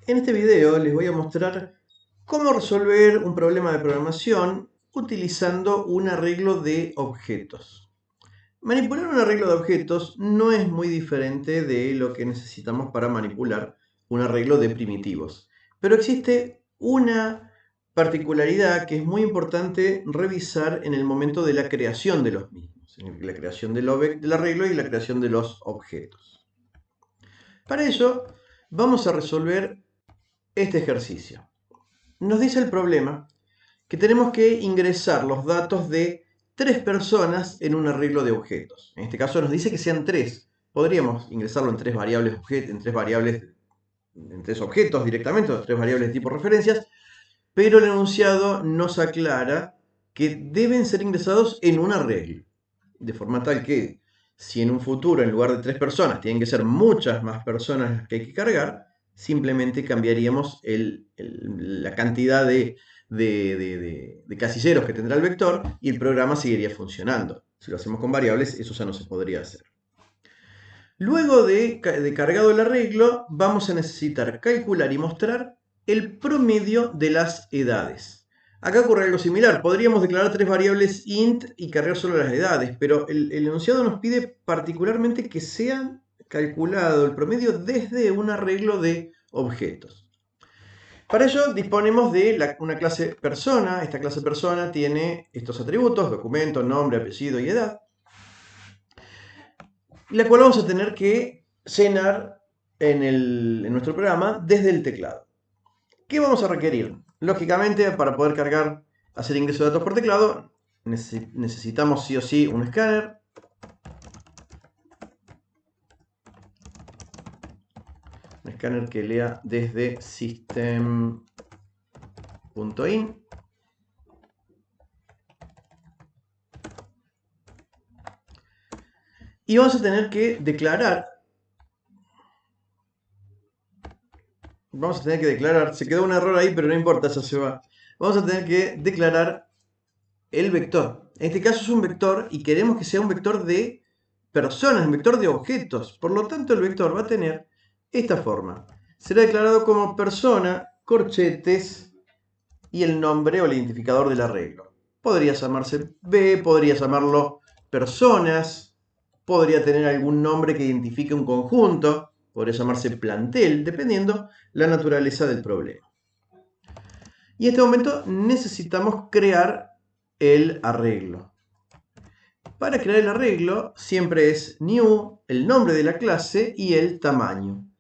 En este video les voy a mostrar cómo resolver un problema de programación utilizando un arreglo de objetos. Manipular un arreglo de objetos no es muy diferente de lo que necesitamos para manipular un arreglo de primitivos. Pero existe una particularidad que es muy importante revisar en el momento de la creación de los mismos, en la creación del arreglo y la creación de los objetos. Para ello, vamos a resolver este ejercicio. Nos dice el problema que tenemos que ingresar los datos de 3 personas en un arreglo de objetos. En este caso nos dice que sean 3. Podríamos ingresarlo en 3 variables, en 3 objetos directamente, o 3 variables de tipo referencias, pero el enunciado nos aclara que deben ser ingresados en un arreglo, de forma tal que si en un futuro en lugar de 3 personas tienen que ser muchas más personas las que hay que cargar, simplemente cambiaríamos la cantidad de casilleros que tendrá el vector y el programa seguiría funcionando. Si lo hacemos con variables, eso ya no se podría hacer. Luego de cargado el arreglo, vamos a necesitar calcular y mostrar el promedio de las edades. Acá ocurre algo similar. Podríamos declarar 3 variables int y cargar solo las edades, pero el enunciado nos pide particularmente que sea calculado el promedio desde un arreglo de objetos. Para ello disponemos de una clase persona. Esta clase persona tiene estos atributos: documento, nombre, apellido y edad, la cual vamos a tener que llenar en nuestro programa desde el teclado. ¿Qué vamos a requerir? Lógicamente, para poder hacer ingreso de datos por teclado, necesitamos sí o sí un escáner. Un escáner que lea desde system.in. Y vamos a tener que declarar. Se quedó un error ahí, pero no importa, ya se va. Vamos a tener que declarar el vector. En este caso es un vector y queremos que sea un vector de personas, un vector de objetos. Por lo tanto, el vector va a tener esta forma. Será declarado como persona, corchetes y el nombre o el identificador del arreglo. Podría llamarse B, podría llamarlo personas, podría tener algún nombre que identifique un conjunto, podría llamarse plantel, dependiendo la naturaleza del problema. Y en este momento necesitamos crear el arreglo. Para crear el arreglo siempre es new, el nombre de la clase y el tamaño.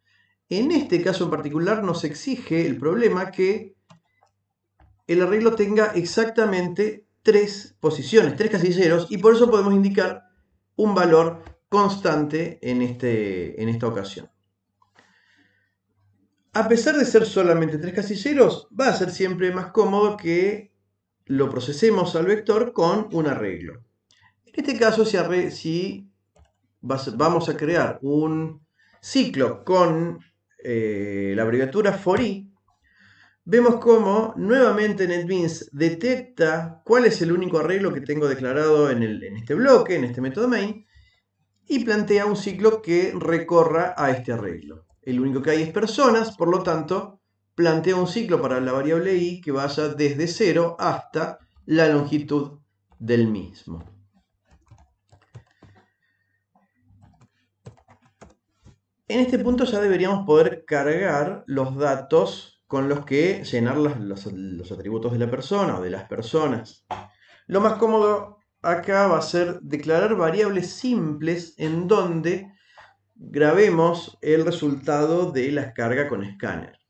En este caso en particular nos exige el problema que el arreglo tenga exactamente 3 posiciones, 3 casilleros, y por eso podemos indicar un valor constante en esta ocasión. A pesar de ser solamente 3 casilleros, va a ser siempre más cómodo que lo procesemos al vector con un arreglo. En este caso, si vamos a crear un ciclo con la abreviatura for i, vemos cómo nuevamente NetBeans detecta cuál es el único arreglo que tengo declarado en este bloque, en este método main, y plantea un ciclo que recorra a este arreglo. El único que hay es personas, por lo tanto, plantea un ciclo para la variable i que vaya desde 0 hasta la longitud del mismo. En este punto ya deberíamos poder cargar los datos con los que llenar los atributos de la persona o de las personas. Lo más cómodo acá va a ser declarar variables simples en donde grabemos el resultado de la carga con escáner.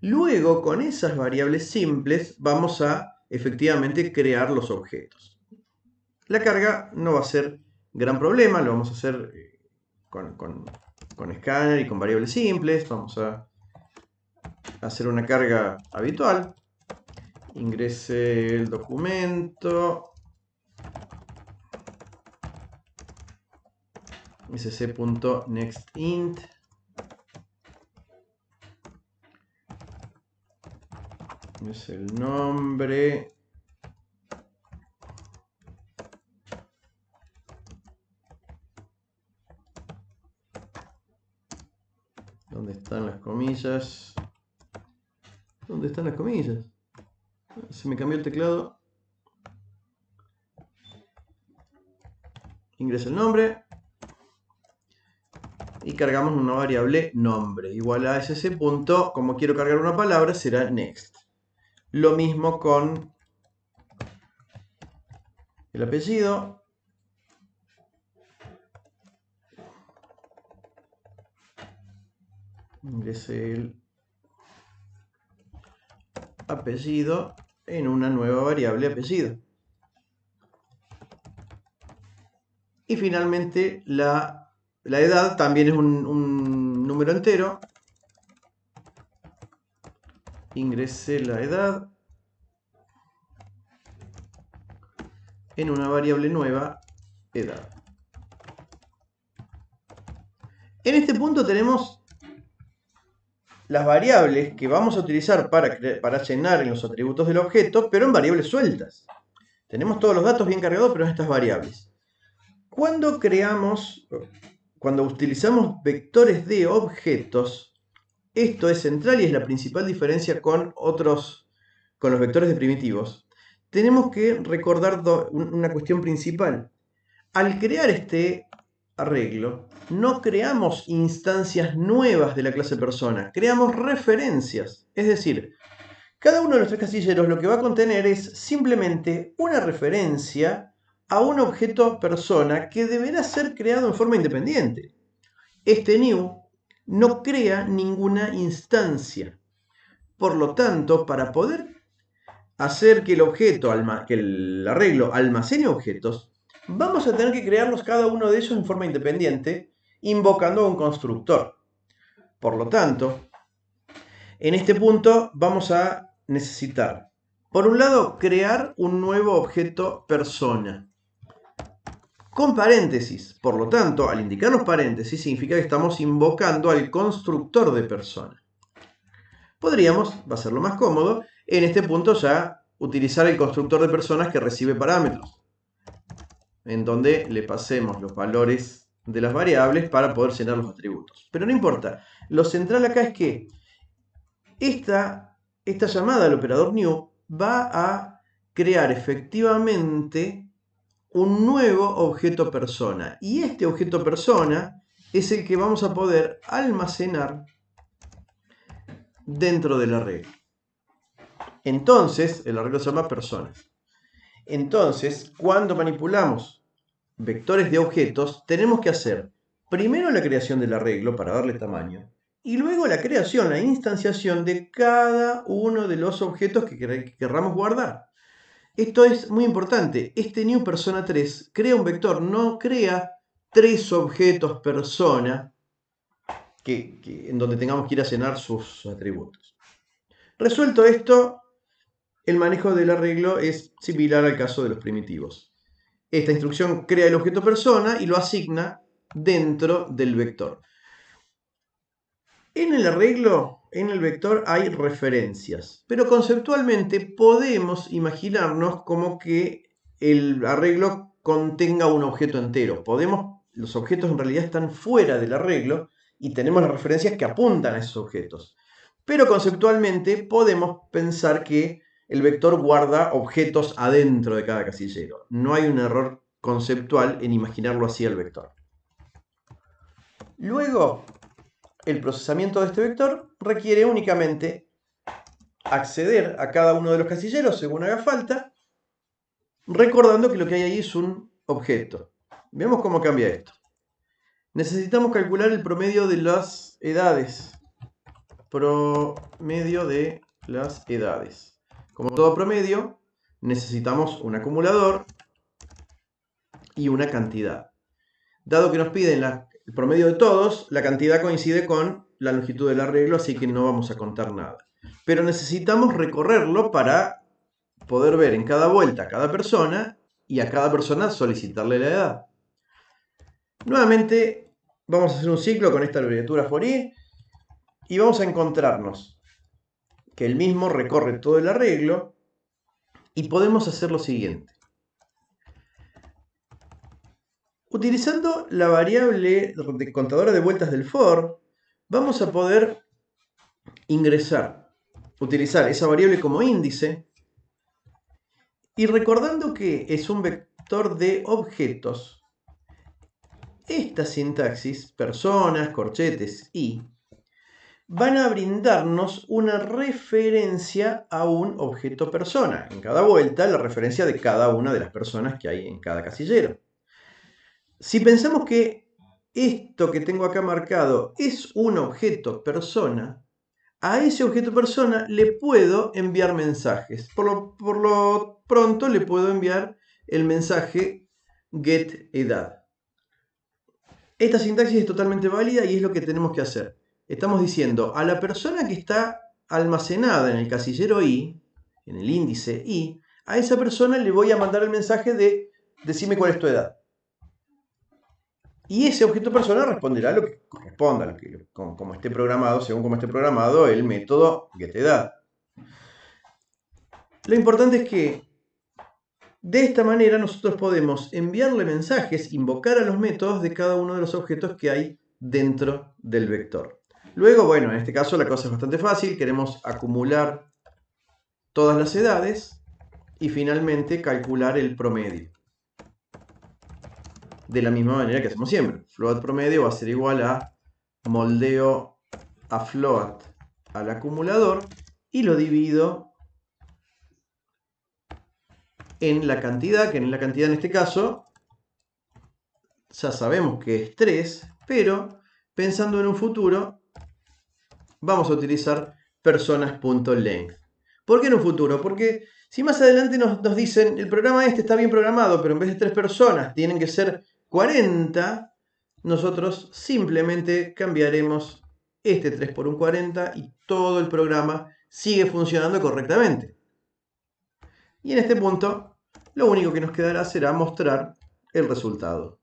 Luego, con esas variables simples, vamos a efectivamente crear los objetos. La carga no va a ser gran problema, lo vamos a hacer con escáner y con variables simples. Vamos a hacer una carga habitual. Ingrese el documento sc.nextInt. Es el nombre. ¿Dónde están las comillas? ¿Dónde están las comillas? Se me cambió el teclado. Ingreso el nombre. Y cargamos una variable nombre. Igual a ese punto, como quiero cargar una palabra, será next. Lo mismo con el apellido. Ingresé el apellido en una nueva variable apellido. Y finalmente la edad también es un número entero. Ingresé la edad en una variable nueva, edad. En este punto tenemos las variables que vamos a utilizar para llenar en los atributos del objeto, pero en variables sueltas. Tenemos todos los datos bien cargados, pero en estas variables. Cuando utilizamos vectores de objetos, esto es central y es la principal diferencia con los vectores de primitivos. Tenemos que recordar una cuestión principal. Al crear este arreglo, no creamos instancias nuevas de la clase persona, creamos referencias. Es decir, cada uno de los tres casilleros lo que va a contener es simplemente una referencia a un objeto persona que deberá ser creado en forma independiente. Este new no crea ninguna instancia. Por lo tanto, para poder hacer que el arreglo almacene objetos, vamos a tener que crearlos cada uno de ellos en forma independiente, invocando a un constructor. Por lo tanto, en este punto vamos a necesitar, por un lado, crear un nuevo objeto persona con paréntesis. Por lo tanto, al indicar los paréntesis, significa que estamos invocando al constructor de persona. Podríamos, va a ser lo más cómodo, en este punto ya utilizar el constructor de personas que recibe parámetros, en donde le pasemos los valores de las variables para poder llenar los atributos. Pero no importa, lo central acá es que esta llamada al operador new va a crear efectivamente un nuevo objeto persona. Y este objeto persona es el que vamos a poder almacenar dentro del arreglo. Entonces, el arreglo se llama personas. Entonces, cuando manipulamos vectores de objetos, tenemos que hacer primero la creación del arreglo para darle tamaño, y luego la creación, la instanciación de cada uno de los objetos que querramos guardar. Esto es muy importante. Este new persona 3 crea un vector, no crea 3 objetos persona en donde tengamos que ir a llenar sus atributos. Resuelto esto, el manejo del arreglo es similar al caso de los primitivos. Esta instrucción crea el objeto persona y lo asigna dentro del vector. En el arreglo, en el vector hay referencias, pero conceptualmente podemos imaginarnos como que el arreglo contenga un objeto entero. Los objetos en realidad están fuera del arreglo y tenemos las referencias que apuntan a esos objetos. Pero conceptualmente podemos pensar que el vector guarda objetos adentro de cada casillero. No hay un error conceptual en imaginarlo así al vector. Luego, el procesamiento de este vector requiere únicamente acceder a cada uno de los casilleros según haga falta, recordando que lo que hay ahí es un objeto. Veamos cómo cambia esto. Necesitamos calcular el promedio de las edades. Promedio de las edades. Como todo promedio, necesitamos un acumulador y una cantidad. Dado que nos piden el promedio de todos, la cantidad coincide con la longitud del arreglo, así que no vamos a contar nada. Pero necesitamos recorrerlo para poder ver en cada vuelta a cada persona y a cada persona solicitarle la edad. Nuevamente vamos a hacer un ciclo con esta abreviatura for i y vamos a encontrarnos que el mismo recorre todo el arreglo y podemos hacer lo siguiente. Utilizando la variable contadora de vueltas del for, vamos a poder ingresar utilizar esa variable como índice y recordando que es un vector de objetos, esta sintaxis, personas, corchetes y, van a brindarnos una referencia a un objeto persona. En cada vuelta, la referencia de cada una de las personas que hay en cada casillero. Si pensamos que esto que tengo acá marcado es un objeto persona, a ese objeto persona le puedo enviar mensajes. Por lo pronto le puedo enviar el mensaje getEdad. Esta sintaxis es totalmente válida y es lo que tenemos que hacer. Estamos diciendo a la persona que está almacenada en el casillero i, en el índice i, a esa persona le voy a mandar el mensaje de decime cuál es tu edad. Y ese objeto persona responderá lo que corresponda, como esté programado, según como esté programado el método getEdad. Lo importante es que de esta manera nosotros podemos enviarle mensajes, invocar a los métodos de cada uno de los objetos que hay dentro del vector. Luego, bueno, en este caso la cosa es bastante fácil. Queremos acumular todas las edades y finalmente calcular el promedio. De la misma manera que hacemos siempre. Float promedio va a ser igual a moldeo a float al acumulador y lo divido en la cantidad, que en la cantidad en este caso ya sabemos que es 3, pero pensando en un futuro vamos a utilizar personas.length. ¿Por qué en un futuro? Porque si más adelante nos dicen el programa este está bien programado, pero en vez de 3 personas tienen que ser 40, nosotros simplemente cambiaremos este 3 por un 40 y todo el programa sigue funcionando correctamente. Y en este punto, lo único que nos quedará será mostrar el resultado.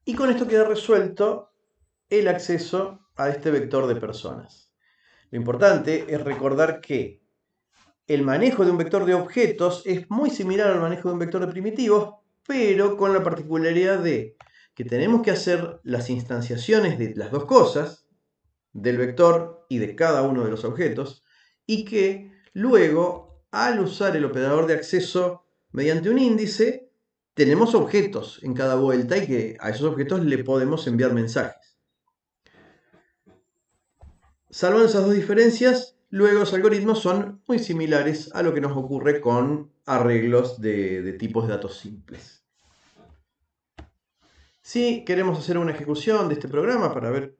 Y con esto queda resuelto el acceso a este vector de personas. Lo importante es recordar que el manejo de un vector de objetos es muy similar al manejo de un vector de primitivos, pero con la particularidad de que tenemos que hacer las instanciaciones de las dos cosas, del vector y de cada uno de los objetos, y que luego, al usar el operador de acceso mediante un índice, tenemos objetos en cada vuelta y que a esos objetos le podemos enviar mensajes. Salvo esas dos diferencias, luego los algoritmos son muy similares a lo que nos ocurre con arreglos de tipos de datos simples. Si queremos hacer una ejecución de este programa para ver,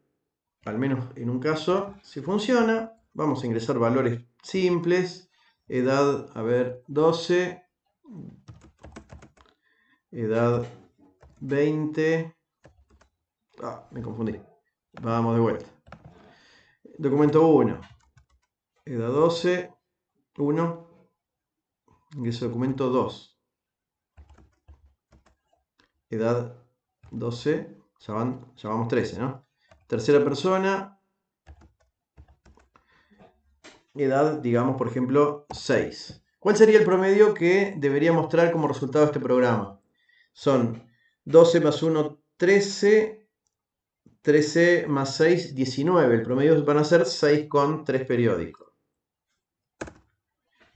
al menos en un caso, si funciona, vamos a ingresar valores simples. Edad, 12. Edad 20. Me confundí. Vamos de vuelta. Documento 1. Edad 12. 1. Ingreso documento 2. Edad 12. Ya vamos 13, ¿no? Tercera persona. Edad, digamos, por ejemplo, 6. ¿Cuál sería el promedio que debería mostrar como resultado este programa? Son 12 más 1, 13. 13 más 6, 19. El promedio van a ser 6 con 3 periódicos.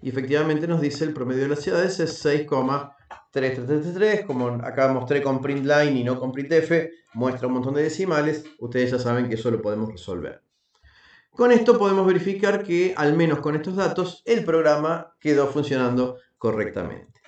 Y efectivamente nos dice el promedio de las edades es 6,3333. Como acá mostré con printline y no con printf, muestra un montón de decimales. Ustedes ya saben que eso lo podemos resolver. Con esto podemos verificar que, al menos con estos datos, el programa quedó funcionando correctamente.